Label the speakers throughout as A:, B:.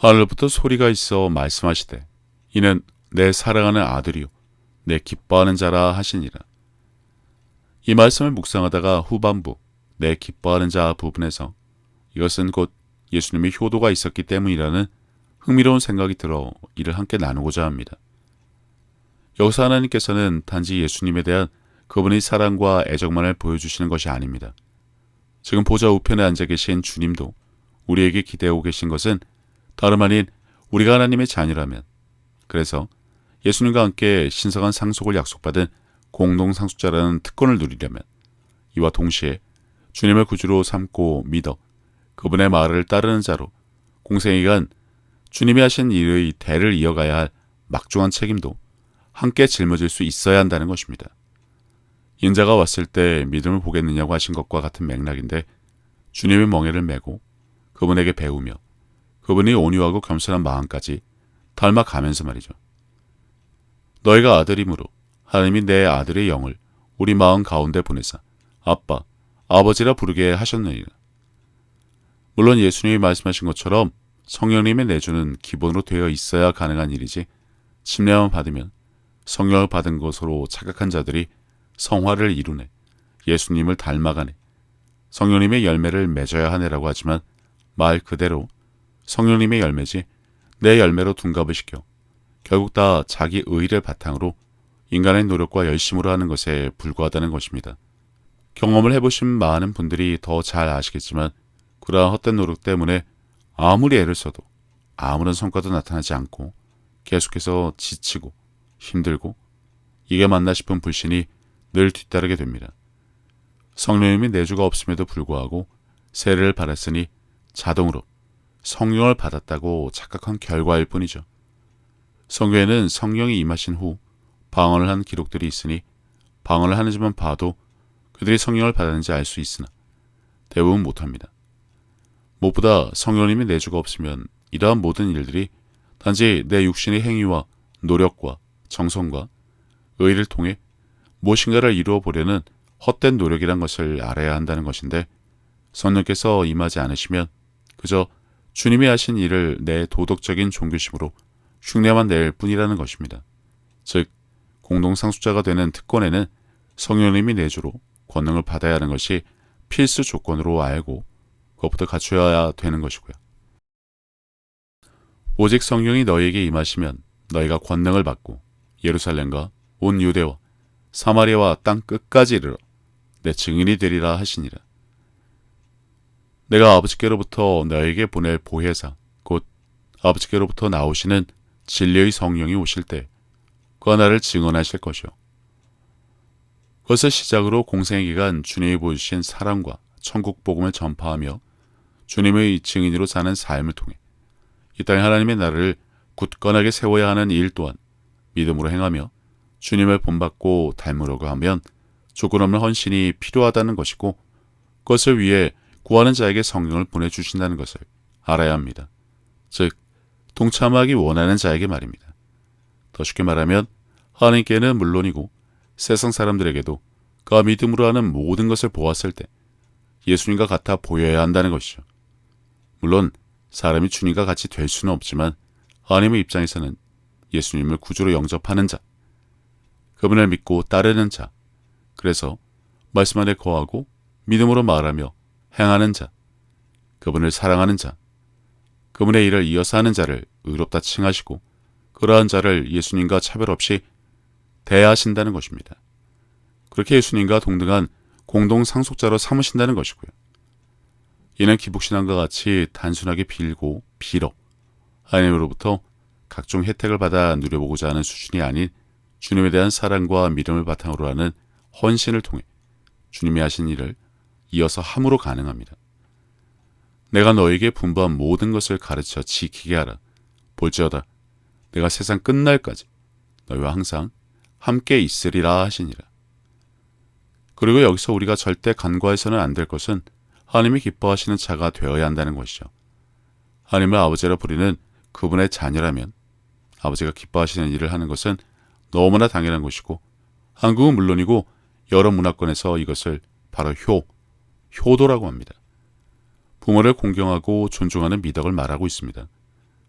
A: 하늘부터 소리가 있어 말씀하시되 이는 내 사랑하는 아들이요 내 기뻐하는 자라 하시니라. 이 말씀을 묵상하다가 후반부 내 기뻐하는 자 부분에서 이것은 곧 예수님의 효도가 있었기 때문이라는 흥미로운 생각이 들어 이를 함께 나누고자 합니다. 여기서 하나님께서는 단지 예수님에 대한 그분의 사랑과 애정만을 보여주시는 것이 아닙니다. 지금 보좌 우편에 앉아 계신 주님도 우리에게 기대하고 계신 것은 다름 아닌 우리가 하나님의 자녀라면, 그래서 예수님과 함께 신성한 상속을 약속받은 공동상속자라는 특권을 누리려면 이와 동시에 주님을 구주로 삼고 믿어 그분의 말을 따르는 자로 공생애간 주님이 하신 일의 대를 이어가야 할 막중한 책임도 함께 짊어질 수 있어야 한다는 것입니다. 인자가 왔을 때 믿음을 보겠느냐고 하신 것과 같은 맥락인데, 주님의 멍에를 메고 그분에게 배우며 그분이 온유하고 겸손한 마음까지 닮아가면서 말이죠. 너희가 아들이므로 하나님이 내 아들의 영을 우리 마음 가운데 보내사 아빠, 아버지라 부르게 하셨느니라. 물론 예수님이 말씀하신 것처럼 성령님의 내주는 기본으로 되어 있어야 가능한 일이지, 침례만 받으면 성령을 받은 것으로 착각한 자들이 성화를 이루네, 예수님을 닮아가네, 성령님의 열매를 맺어야 하네라고 하지만 말 그대로 성령님의 열매지 내 열매로 둔갑을 시켜 결국 다 자기 의의를 바탕으로 인간의 노력과 열심으로 하는 것에 불과하다는 것입니다. 경험을 해보신 많은 분들이 더 잘 아시겠지만 그러한 헛된 노력 때문에 아무리 애를 써도 아무런 성과도 나타나지 않고 계속해서 지치고 힘들고 이게 맞나 싶은 불신이 늘 뒤따르게 됩니다. 성령님이 내주가 없음에도 불구하고 세례를 받았으니 자동으로 성령을 받았다고 착각한 결과일 뿐이죠. 성경에는 성령이 임하신 후 방언을 한 기록들이 있으니 방언을 하는지만 봐도 그들이 성령을 받았는지 알 수 있으나 대부분 못합니다. 무엇보다 성령님이 내주가 없으면 이러한 모든 일들이 단지 내 육신의 행위와 노력과 정성과 의를 통해 무엇인가를 이루어 보려는 헛된 노력이란 것을 알아야 한다는 것인데, 성령께서 임하지 않으시면 그저 주님이 하신 일을 내 도덕적인 종교심으로 흉내만 낼 뿐이라는 것입니다. 즉, 공동상속자가 되는 특권에는 성령님이 내주로 권능을 받아야 하는 것이 필수 조건으로 알고 그것부터 갖춰야 되는 것이고요. 오직 성령이 너희에게 임하시면 너희가 권능을 받고 예루살렘과 온 유대와 사마리아와 땅 끝까지 이르러 내 증인이 되리라 하시니라. 내가 아버지께로부터 너희에게 보낼 보혜사 곧 아버지께로부터 나오시는 진리의 성령이 오실 때 그가 나를 증언하실 것이요. 그것을 시작으로 공생의 기간 주님이 보여주신 사랑과 천국 복음을 전파하며 주님의 증인으로 사는 삶을 통해 이 땅에 하나님의 나라를 굳건하게 세워야 하는 일 또한 믿음으로 행하며 주님을 본받고 닮으려고 하면 조건 없는 헌신이 필요하다는 것이고, 그것을 위해 구하는 자에게 성령을 보내주신다는 것을 알아야 합니다. 즉, 동참하기 원하는 자에게 말입니다. 더 쉽게 말하면 하나님께는 물론이고 세상 사람들에게도 그가 믿음으로 하는 모든 것을 보았을 때 예수님과 같아 보여야 한다는 것이죠. 물론 사람이 주님과 같이 될 수는 없지만 하나님의 입장에서는 예수님을 구주로 영접하는 자, 그분을 믿고 따르는 자, 그래서 말씀 안에 거하고 믿음으로 말하며 행하는 자, 그분을 사랑하는 자, 그분의 일을 이어서 하는 자를 의롭다 칭하시고 그러한 자를 예수님과 차별 없이 대하신다는 것입니다. 그렇게 예수님과 동등한 공동상속자로 삼으신다는 것이고요. 이는 기복신앙과 같이 단순하게 빌고 빌어 하나님으로부터 각종 혜택을 받아 누려보고자 하는 수준이 아닌 주님에 대한 사랑과 믿음을 바탕으로 하는 헌신을 통해 주님이 하신 일을 이어서 함으로 가능합니다. 내가 너에게 분부한 모든 것을 가르쳐 지키게 하라. 볼지어다 내가 세상 끝날까지 너희와 항상 함께 있으리라 하시니라. 그리고 여기서 우리가 절대 간과해서는 안 될 것은 하나님이 기뻐하시는 자가 되어야 한다는 것이죠. 하나님을 아버지라 부르는 그분의 자녀라면 아버지가 기뻐하시는 일을 하는 것은 너무나 당연한 것이고, 한국은 물론이고 여러 문화권에서 이것을 바로 효도라고 합니다. 부모를 공경하고 존중하는 미덕을 말하고 있습니다.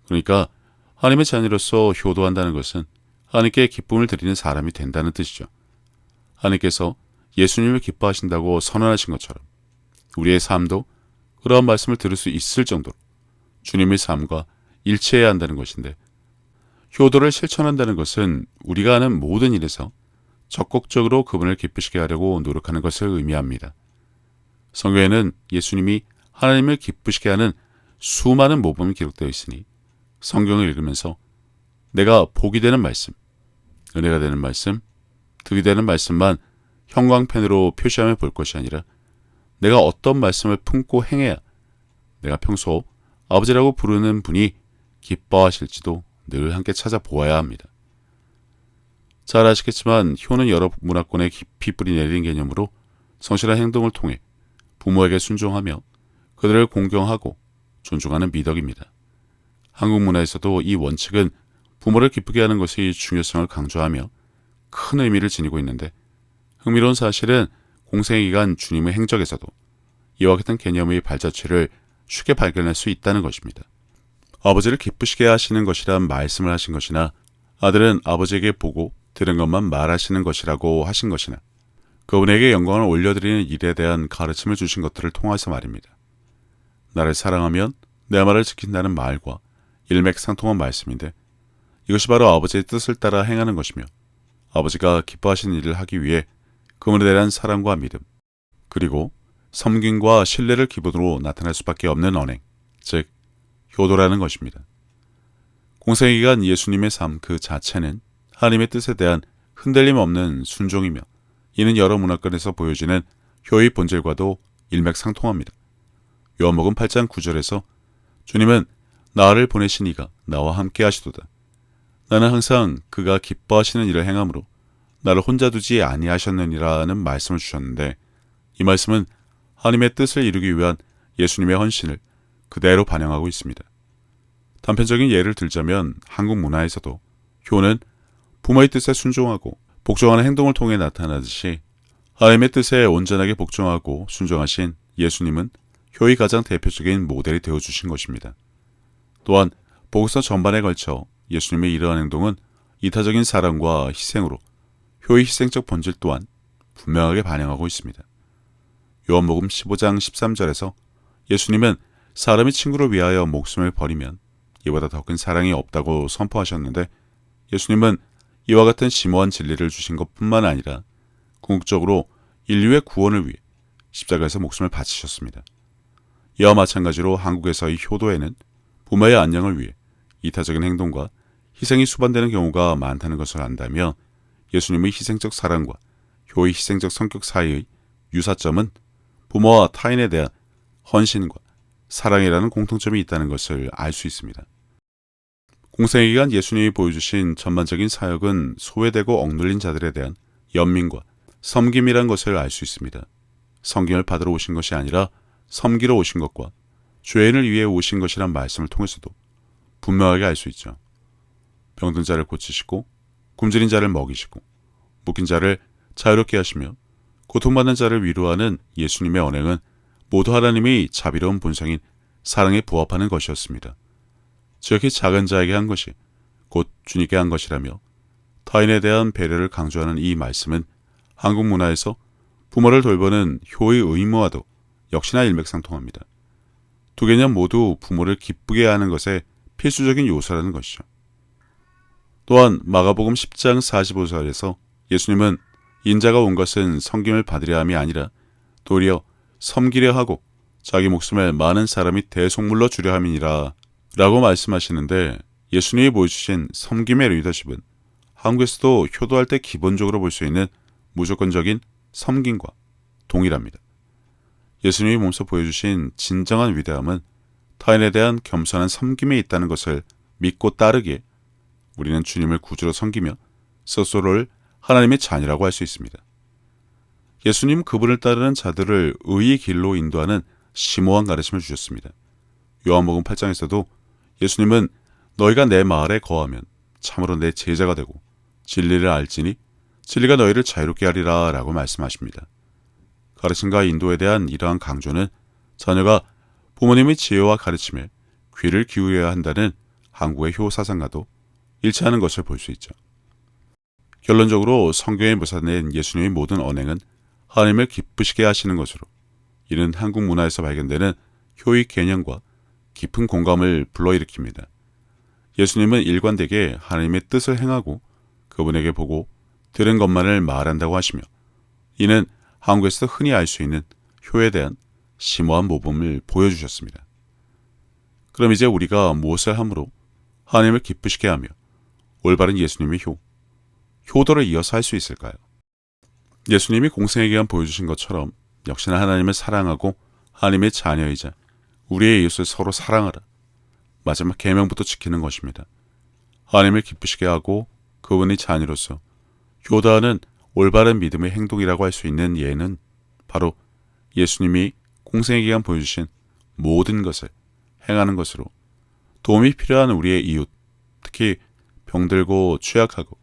A: 그러니까 하나님의 자녀로서 효도한다는 것은 하나님께 기쁨을 드리는 사람이 된다는 뜻이죠. 하나님께서 예수님을 기뻐하신다고 선언하신 것처럼 우리의 삶도 그러한 말씀을 들을 수 있을 정도로 주님의 삶과 일치해야 한다는 것인데, 효도를 실천한다는 것은 우리가 하는 모든 일에서 적극적으로 그분을 기쁘시게 하려고 노력하는 것을 의미합니다. 성경에는 예수님이 하나님을 기쁘시게 하는 수많은 모범이 기록되어 있으니 성경을 읽으면서 내가 복이 되는 말씀, 은혜가 되는 말씀, 득이 되는 말씀만 형광펜으로 표시하며 볼 것이 아니라 내가 어떤 말씀을 품고 행해야 내가 평소 아버지라고 부르는 분이 기뻐하실지도 늘 함께 찾아보아야 합니다. 잘 아시겠지만 효는 여러 문화권에 깊이 뿌리 내린 개념으로 성실한 행동을 통해 부모에게 순종하며 그들을 공경하고 존중하는 미덕입니다. 한국 문화에서도 이 원칙은 부모를 기쁘게 하는 것의 중요성을 강조하며 큰 의미를 지니고 있는데, 흥미로운 사실은 공생의 기간 주님의 행적에서도 이와 같은 개념의 발자취를 쉽게 발견할 수 있다는 것입니다. 아버지를 기쁘시게 하시는 것이란 말씀을 하신 것이나, 아들은 아버지에게 보고 들은 것만 말하시는 것이라고 하신 것이나, 그분에게 영광을 올려드리는 일에 대한 가르침을 주신 것들을 통해서 말입니다. 나를 사랑하면 내 말을 지킨다는 말과 일맥상통한 말씀인데, 이것이 바로 아버지의 뜻을 따라 행하는 것이며 아버지가 기뻐하시는 일을 하기 위해 그분에 대한 사랑과 믿음, 그리고 섬김과 신뢰를 기본으로 나타날 수밖에 없는 언행, 즉 효도라는 것입니다. 공생의 기간 예수님의 삶 그 자체는 하나님의 뜻에 대한 흔들림 없는 순종이며, 이는 여러 문화권에서 보여지는 효의 본질과도 일맥상통합니다. 요한복음 8장 9절에서 주님은 나를 보내신 이가 나와 함께 하시도다. 나는 항상 그가 기뻐하시는 일을 행함으로 나를 혼자 두지 아니하셨느니라는 말씀을 주셨는데, 이 말씀은 하나님의 뜻을 이루기 위한 예수님의 헌신을 그대로 반영하고 있습니다. 단편적인 예를 들자면 한국 문화에서도 효는 부모의 뜻에 순종하고 복종하는 행동을 통해 나타나듯이, 하나님의 뜻에 온전하게 복종하고 순종하신 예수님은 효의 가장 대표적인 모델이 되어주신 것입니다. 또한 복음서 전반에 걸쳐 예수님의 이러한 행동은 이타적인 사랑과 희생으로 효의 희생적 본질 또한 분명하게 반영하고 있습니다. 요한복음 15장 13절에서 예수님은 사람이 친구를 위하여 목숨을 버리면 이보다 더 큰 사랑이 없다고 선포하셨는데, 예수님은 이와 같은 심오한 진리를 주신 것뿐만 아니라 궁극적으로 인류의 구원을 위해 십자가에서 목숨을 바치셨습니다. 이와 마찬가지로 한국에서의 효도에는 부모의 안녕을 위해 이타적인 행동과 희생이 수반되는 경우가 많다는 것을 안다면, 예수님의 희생적 사랑과 효의 희생적 성격 사이의 유사점은 부모와 타인에 대한 헌신과 사랑이라는 공통점이 있다는 것을 알 수 있습니다. 공생의 기간 예수님이 보여주신 전반적인 사역은 소외되고 억눌린 자들에 대한 연민과 섬김이란 것을 알 수 있습니다. 섬김을 받으러 오신 것이 아니라 섬기러 오신 것과 죄인을 위해 오신 것이란 말씀을 통해서도 분명하게 알 수 있죠. 병든 자를 고치시고 굶주린 자를 먹이시고 묶인 자를 자유롭게 하시며 고통받는 자를 위로하는 예수님의 언행은 모두 하나님의 자비로운 본성인 사랑에 부합하는 것이었습니다. 지극히 작은 자에게 한 것이 곧 주님께 한 것이라며, 타인에 대한 배려를 강조하는 이 말씀은 한국 문화에서 부모를 돌보는 효의 의무와도 역시나 일맥상통합니다. 두 개념 모두 부모를 기쁘게 하는 것의 필수적인 요소라는 것이죠. 또한 마가복음 10장 45절에서 예수님은 인자가 온 것은 섬김을 받으려 함이 아니라 도리어 섬기려 하고 자기 목숨을 많은 사람이 대속물로 주려 함이니라 라고 말씀하시는데, 예수님이 보여주신 섬김의 리더십은 한국에서도 효도할 때 기본적으로 볼 수 있는 무조건적인 섬김과 동일합니다. 예수님이 몸소 보여주신 진정한 위대함은 타인에 대한 겸손한 섬김에 있다는 것을 믿고 따르기에 우리는 주님을 구주로 섬기며 스스로를 하나님의 자녀라고 할 수 있습니다. 예수님 그분을 따르는 자들을 의의 길로 인도하는 심오한 가르침을 주셨습니다. 요한복음 8장에서도 예수님은 너희가 내 말에 거하면 참으로 내 제자가 되고 진리를 알지니 진리가 너희를 자유롭게 하리라 라고 말씀하십니다. 가르침과 인도에 대한 이러한 강조는 자녀가 부모님의 지혜와 가르침에 귀를 기울여야 한다는 한국의 효 사상과도 일치하는 것을 볼 수 있죠. 결론적으로 성경에 묘사된 예수님의 모든 언행은 하나님을 기쁘시게 하시는 것으로, 이는 한국 문화에서 발견되는 효의 개념과 깊은 공감을 불러일으킵니다. 예수님은 일관되게 하나님의 뜻을 행하고 그분에게 보고 들은 것만을 말한다고 하시며, 이는 한국에서 흔히 알 수 있는 효에 대한 심오한 모범을 보여주셨습니다. 그럼 이제 우리가 무엇을 함으로 하나님을 기쁘시게 하며 올바른 예수님의 효도를 이어서 할 수 있을까요? 예수님이 공생에 기한 보여주신 것처럼 역시나 하나님을 사랑하고 하나님의 자녀이자 우리의 이웃을 서로 사랑하라, 마지막 계명부터 지키는 것입니다. 하나님을 기쁘시게 하고 그분의 자녀로서 효도하는 올바른 믿음의 행동이라고 할 수 있는 예는 바로 예수님이 공생에 기한 보여주신 모든 것을 행하는 것으로 도움이 필요한 우리의 이웃, 특히 병들고 취약하고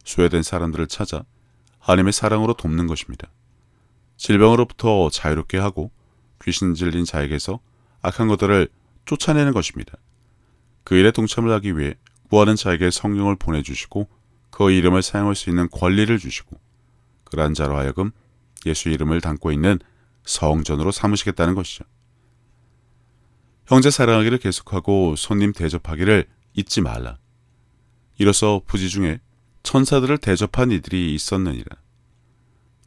A: 소외된 사람들을 찾아 하나님의 사랑으로 돕는 것입니다. 질병으로부터 자유롭게 하고 귀신 들린 자에게서 악한 것들을 쫓아내는 것입니다. 그 일에 동참을 하기 위해 구하는 자에게 성령을 보내주시고 그 이름을 사용할 수 있는 권리를 주시고 그러한 자로 하여금 예수 이름을 담고 있는 성전으로 삼으시겠다는 것이죠. 형제 사랑하기를 계속하고 손님 대접하기를 잊지 말라. 이로써 부지 중에 천사들을 대접한 이들이 있었느니라.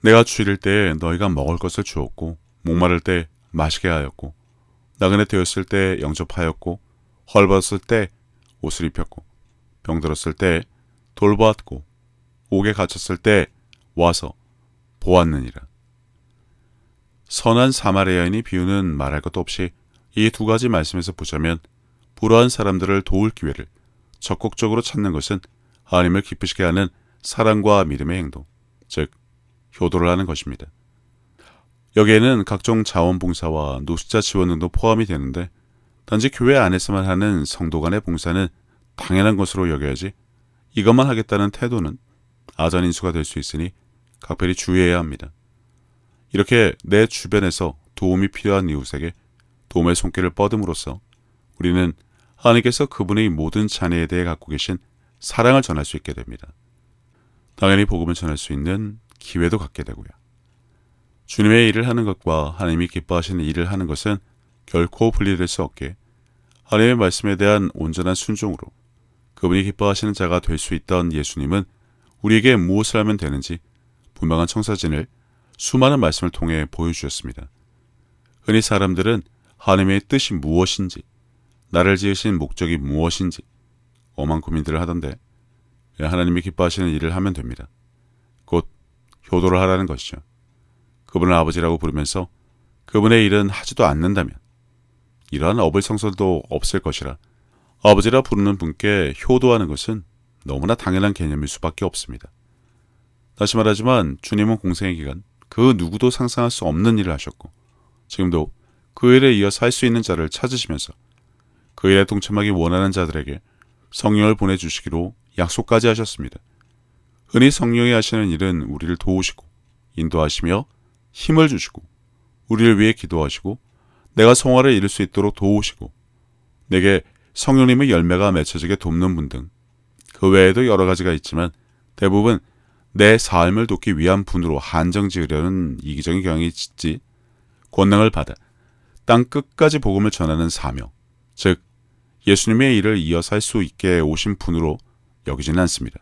A: 내가 주일 때 너희가 먹을 것을 주었고 목마를 때 마시게 하였고 나그네 되었을 때 영접하였고 헐벗을 때 옷을 입혔고 병들었을 때 돌보았고 옥에 갇혔을 때 와서 보았느니라. 선한 사마리아인이 비유는 말할 것도 없이 이 두 가지 말씀에서 보자면 불우한 사람들을 도울 기회를 적극적으로 찾는 것은 하나님을 기쁘시게 하는 사랑과 믿음의 행동, 즉 효도를 하는 것입니다. 여기에는 각종 자원봉사와 노숙자 지원 등도 포함이 되는데 단지 교회 안에서만 하는 성도 간의 봉사는 당연한 것으로 여겨야지 이것만 하겠다는 태도는 아전인수가 될 수 있으니 각별히 주의해야 합니다. 이렇게 내 주변에서 도움이 필요한 이웃에게 도움의 손길을 뻗음으로써 우리는 하나님께서 그분의 모든 자녀에 대해 갖고 계신 사랑을 전할 수 있게 됩니다. 당연히 복음을 전할 수 있는 기회도 갖게 되고요. 주님의 일을 하는 것과 하나님이 기뻐하시는 일을 하는 것은 결코 분리될 수 없게 하나님의 말씀에 대한 온전한 순종으로 그분이 기뻐하시는 자가 될 수 있던 예수님은 우리에게 무엇을 하면 되는지 분명한 청사진을 수많은 말씀을 통해 보여주셨습니다. 흔히 사람들은 하나님의 뜻이 무엇인지, 나를 지으신 목적이 무엇인지 엄한 고민들을 하던데 하나님이 기뻐하시는 일을 하면 됩니다. 곧 효도를 하라는 것이죠. 그분을 아버지라고 부르면서 그분의 일은 하지도 않는다면 이러한 어불성설도 없을 것이라 아버지라 부르는 분께 효도하는 것은 너무나 당연한 개념일 수밖에 없습니다. 다시 말하지만 주님은 공생의 기간 그 누구도 상상할 수 없는 일을 하셨고 지금도 그 일에 이어서 할 수 있는 자를 찾으시면서 그 일에 동참하기 원하는 자들에게 성령을 보내주시기로 약속까지 하셨습니다. 흔히 성령이 하시는 일은 우리를 도우시고 인도하시며 힘을 주시고 우리를 위해 기도하시고 내가 성화를 이룰 수 있도록 도우시고 내게 성령님의 열매가 맺혀지게 돕는 분 등 그 외에도 여러 가지가 있지만 대부분 내 삶을 돕기 위한 분으로 한정지으려는 이기적인 경향이 짙지 권능을 받아 땅 끝까지 복음을 전하는 사명, 즉 예수님의 일을 이어서 할 수 있게 오신 분으로 여기지는 않습니다.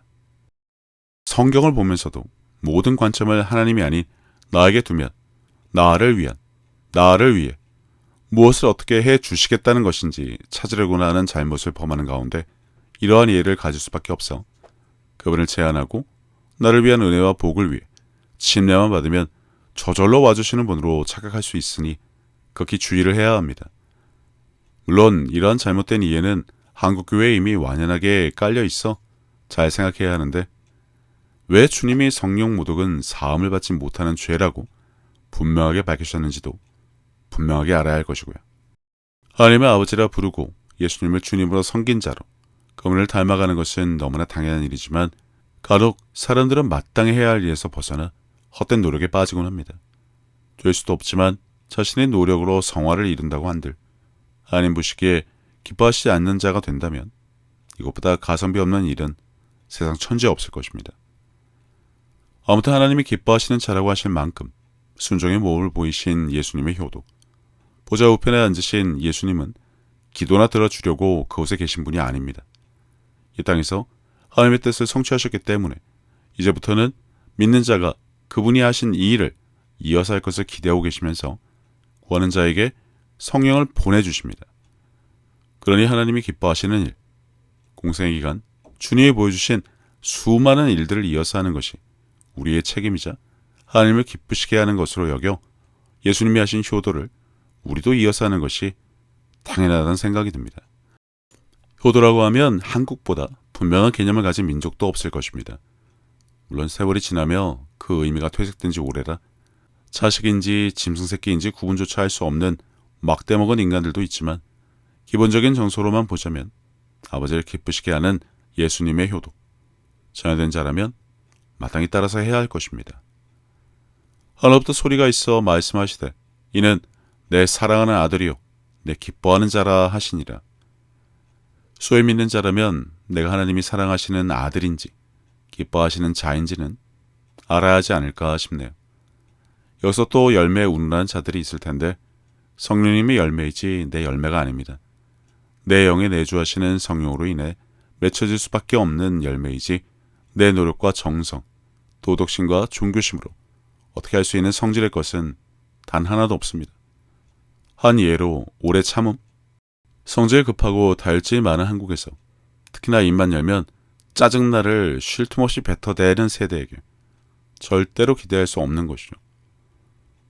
A: 성경을 보면서도 모든 관점을 하나님이 아닌 나에게 두면 나를 위해 무엇을 어떻게 해 주시겠다는 것인지 찾으려고나 하는 잘못을 범하는 가운데 이러한 이해를 가질 수밖에 없어 그분을 제안하고 나를 위한 은혜와 복을 위해 침례만 받으면 저절로 와주시는 분으로 착각할 수 있으니 극히 주의를 해야 합니다. 물론 이러한 잘못된 이해는 한국교회에 이미 완연하게 깔려 있어 잘 생각해야 하는데 왜 주님이 성령 모독은 사함을 받지 못하는 죄라고 분명하게 밝히셨는지도 분명하게 알아야 할 것이고요. 하나님의 아버지라 부르고 예수님을 주님으로 섬긴 자로 그분을 닮아가는 것은 너무나 당연한 일이지만 간혹 사람들은 마땅히 해야 할 일에서 벗어나 헛된 노력에 빠지곤 합니다. 될 수도 없지만 자신의 노력으로 성화를 이룬다고 한들 하나님 보시기에 기뻐하시지 않는 자가 된다면 이것보다 가성비 없는 일은 세상 천지에 없을 것입니다. 아무튼 하나님이 기뻐하시는 자라고 하실 만큼 순종의 모범을 보이신 예수님의 효도, 보좌 우편에 앉으신 예수님은 기도나 들어주려고 그곳에 계신 분이 아닙니다. 이 땅에서 하나님의 뜻을 성취하셨기 때문에 이제부터는 믿는 자가 그분이 하신 이 일을 이어서 할 것을 기대하고 계시면서 구하는 자에게 성령을 보내주십니다. 그러니 하나님이 기뻐하시는 일, 공생의 기간 주님이 보여주신 수많은 일들을 이어서 하는 것이 우리의 책임이자 하나님을 기쁘시게 하는 것으로 여겨 예수님이 하신 효도를 우리도 이어서 하는 것이 당연하다는 생각이 듭니다. 효도라고 하면 한국보다 분명한 개념을 가진 민족도 없을 것입니다. 물론 세월이 지나며 그 의미가 퇴색된 지 오래라 자식인지 짐승새끼인지 구분조차 할 수 없는 막대먹은 인간들도 있지만 기본적인 정서로만 보자면 아버지를 기쁘시게 하는 예수님의 효도, 자녀된 자라면 마땅히 따라서 해야 할 것입니다. 하늘부터 소리가 있어 말씀하시되 이는 내 사랑하는 아들이요 내 기뻐하는 자라 하시니라. 소위 믿는 자라면 내가 하나님이 사랑하시는 아들인지 기뻐하시는 자인지는 알아야 하지 않을까 싶네요. 여기서 또 열매에 운운하는 자들이 있을 텐데 성령님의 열매이지 내 열매가 아닙니다. 내 영에 내주하시는 성령으로 인해 맺혀질 수밖에 없는 열매이지 내 노력과 정성, 도덕심과 종교심으로 어떻게 할 수 있는 성질의 것은 단 하나도 없습니다. 한 예로 오래 참음, 성질 급하고 다혈질이 많은 한국에서 특히나 입만 열면 짜증나를 쉴 틈 없이 뱉어대는 세대에게 절대로 기대할 수 없는 것이죠.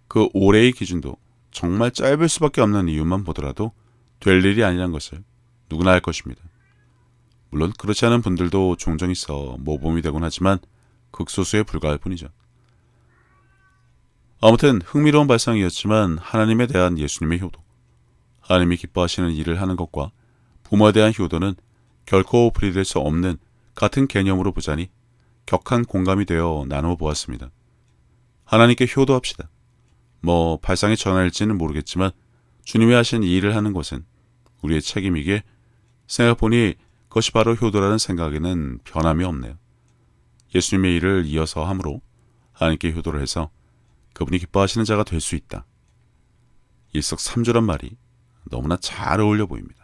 A: 그 오래의 기준도 정말 짧을 수밖에 없는 이유만 보더라도 될 일이 아니란 것을 누구나 알 것입니다. 물론 그렇지 않은 분들도 종종 있어 모범이 되곤 하지만 극소수에 불과할 뿐이죠. 아무튼 흥미로운 발상이었지만 하나님에 대한 예수님의 효도, 하나님이 기뻐하시는 일을 하는 것과 부모에 대한 효도는 결코 분리될 수 없는 같은 개념으로 보자니 격한 공감이 되어 나누어 보았습니다. 하나님께 효도합시다. 뭐 발상의 전환일지는 모르겠지만 주님이 하신 이 일을 하는 것은 우리의 책임이기에 생각해보니 그것이 바로 효도라는 생각에는 변함이 없네요. 예수님의 일을 이어서 함으로 하나님께 효도를 해서 그분이 기뻐하시는 자가 될 수 있다. 일석삼조란 말이 너무나 잘 어울려 보입니다.